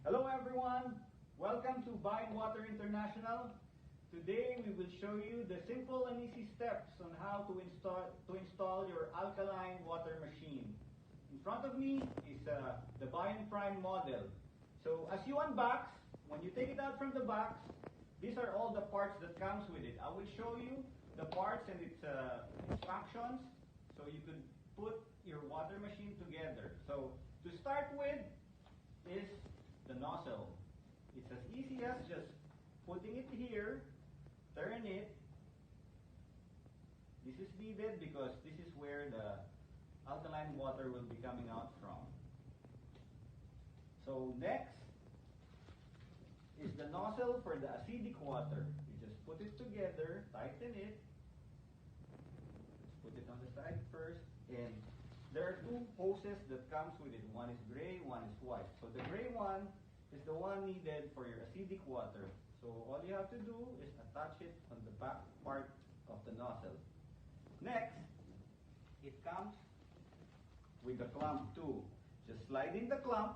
Hello everyone, welcome to BioNwater International. Today we will show you the simple and easy steps on how to install your alkaline water machine. In front of me is the BioNprime model. So as you unbox, when you take it out from the box, these are all the parts that comes with it. I will show you the parts and its functions so you could put your water machine together. So to start with is the nozzle. It's as easy as just putting it here, turn it. This is needed because this is where the alkaline water will be coming out from. So next is the nozzle for the acidic water. You just put it together, tighten it. Let's put it on the side first. And there are two hoses that comes with it. One is gray, one is white. So the gray one is the one needed for your acidic water. So all you have to do is attach it on the back part of the nozzle. Next, it comes with the clamp too. Just slide in the clamp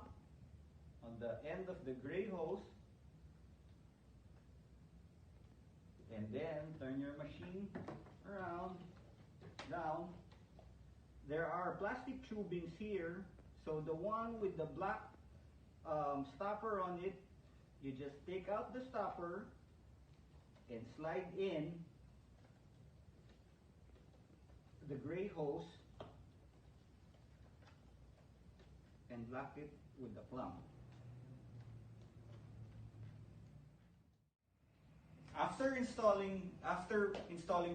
on the end of the gray hose and then turn your machine around, down. There are plastic tubings here, so the one with the black stopper on it, you just take out the stopper and slide in the gray hose and lock it with the clamp. After installing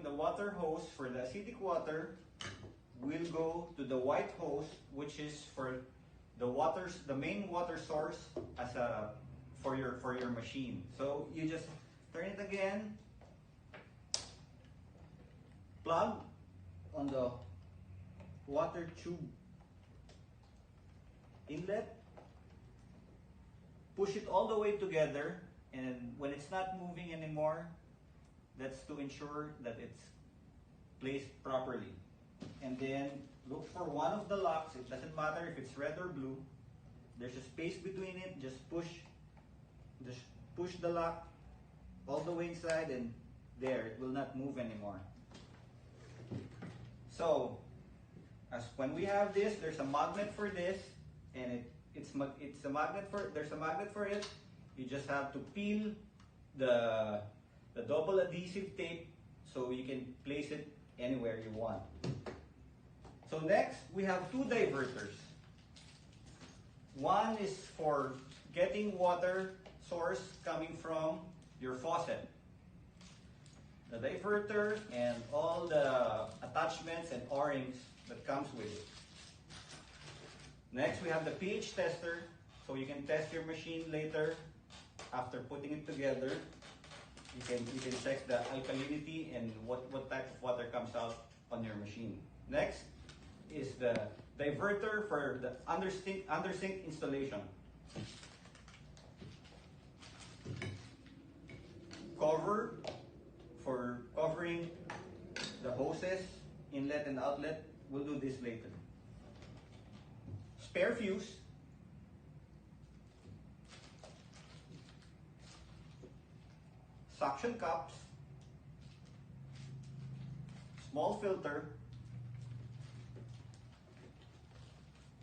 the water hose for the acidic water, we'll go to the white hose, which is for the main water source for your machine. So you just turn it again, plug on the water tube inlet, push it all the way together, and when it's not moving anymore, that's to ensure that it's placed properly. And then look for one of the locks. It doesn't matter if it's red or blue. There's a space between it. Just push the lock all the way inside, and there, it will not move anymore. So when we have this, there's a magnet for this, and there's a magnet for it. You just have to peel the double adhesive tape so you can place it anywhere you want. So next, we have two diverters. One is for getting water source coming from your faucet. The diverter and all the attachments and O-rings that comes with it. Next, we have the pH tester, so you can test your machine later after putting it together. You can check the alkalinity and what type of water comes out on your machine. Next is the diverter for the undersink installation. Cover for covering the hoses, inlet and outlet. We'll do this later. Spare fuse. Suction cups. Small filter.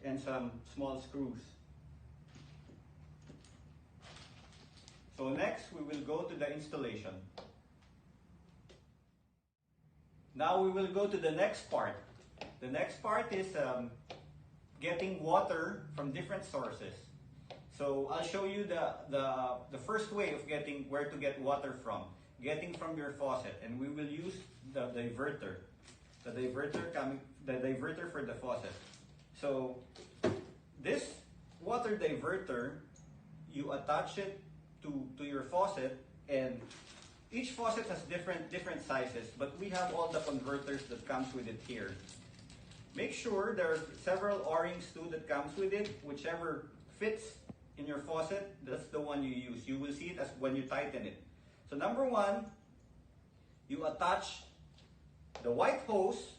And some small screws. So next, we will go to the installation. Now we will go to the next part. The next part is getting water from different sources. So I'll show you the first way of where to get water from. Getting from your faucet, and we will use the diverter. The diverter for the faucet. So this water diverter, you attach it to your faucet, and each faucet has different sizes, but we have all the converters that comes with it here. Make sure there are several O-rings too that comes with it. Whichever fits in your faucet, that's the one you use. You will see it as when you tighten it. So number one, you attach the white hose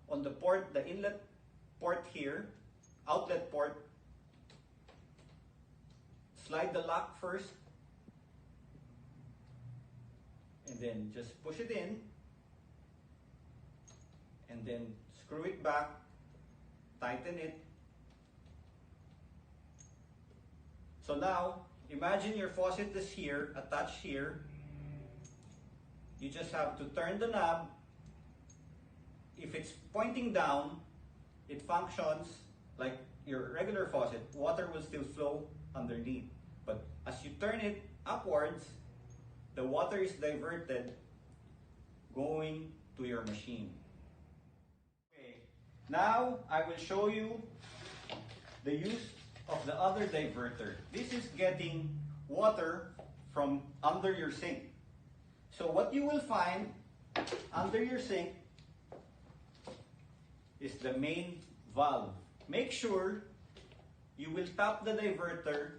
on the port, the inlet port here, outlet port, slide the lock first, and then just push it in, and then screw it back, tighten it. So now, imagine your faucet is here, attached here. You just have to turn the knob. If it's pointing down, it functions like your regular faucet. Water will still flow underneath. But as you turn it upwards, the water is diverted going to your machine. Okay, now I will show you the use of the other diverter. This is getting water from under your sink. So what you will find under your sink is the main valve. Make sure you will tap the diverter.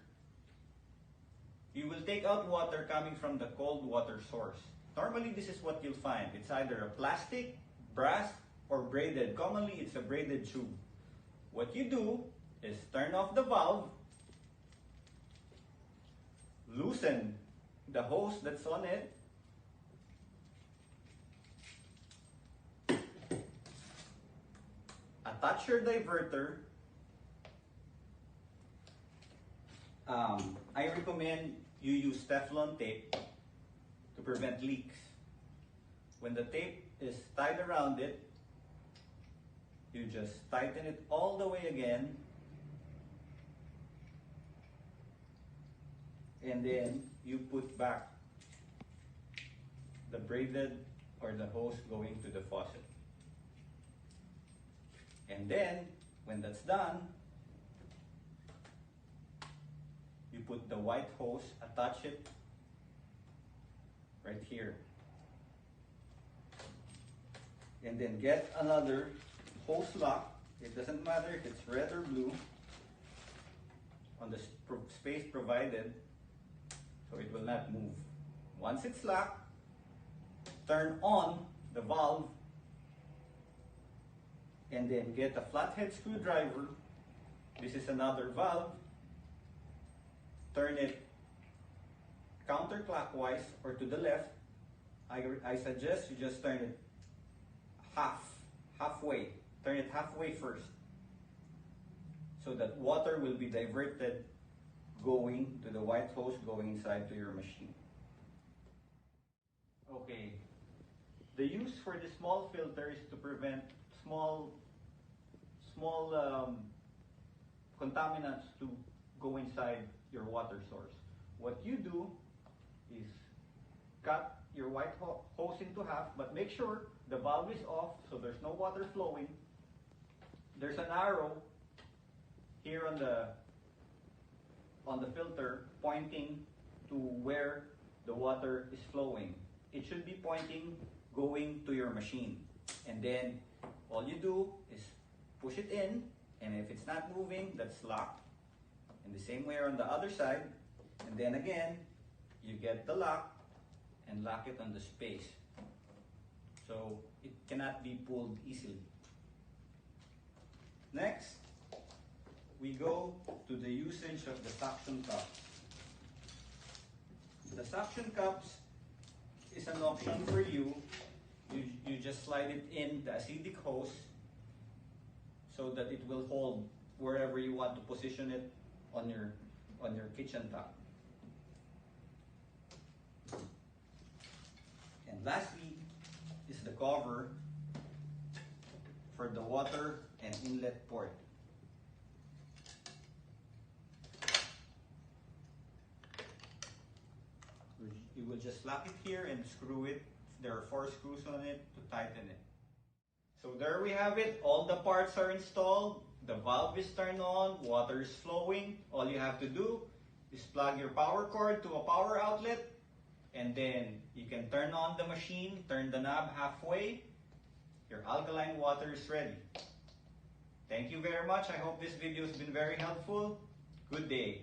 You will take out water coming from the cold water source. Normally this is what you'll find. It's either a plastic, brass, or braided. Commonly it's a braided tube. What you do is turn off the valve, loosen the hose that's on it, attach your diverter. I recommend you use Teflon tape to prevent leaks. When the tape is tied around it, you just tighten it all the way again, and then you put back the braided or the hose going to the faucet. And then, when that's done, you put the white hose, attach it right here. And then get another hose lock. It doesn't matter if it's red or blue, on the space provided, so it will not move. Once it's locked, turn on the valve, and then get a flathead screwdriver. This is another valve. Turn it counterclockwise or to the left. I suggest you just turn it halfway. Turn it halfway first, so that water will be diverted going to the white hose going inside to your machine. Okay, the use for the small filter is to prevent small contaminants to go inside your water source. What you do is cut your white hose into half, but make sure the valve is off so there's no water flowing. There's an arrow here on the filter pointing to where the water is flowing. It should be pointing going to your machine. And then all you do is push it in, and if it's not moving, that's locked. And the same way on the other side. And then again, you get the lock and lock it on the space, so it cannot be pulled easily. Next, we go to the usage of the suction cups. The suction cups is an option for you. You just slide it in the acidic hose so that it will hold wherever you want to position it on your kitchen top. And lastly is the cover for the water and inlet port. You will just lock it here and screw it. There are 4 screws on it to tighten it. So there we have it. All the parts are installed. The valve is turned on. Water is flowing. All you have to do is plug your power cord to a power outlet, and then you can turn on the machine, turn the knob halfway. Your alkaline water is ready. Thank you very much. I hope this video has been very helpful. Good day.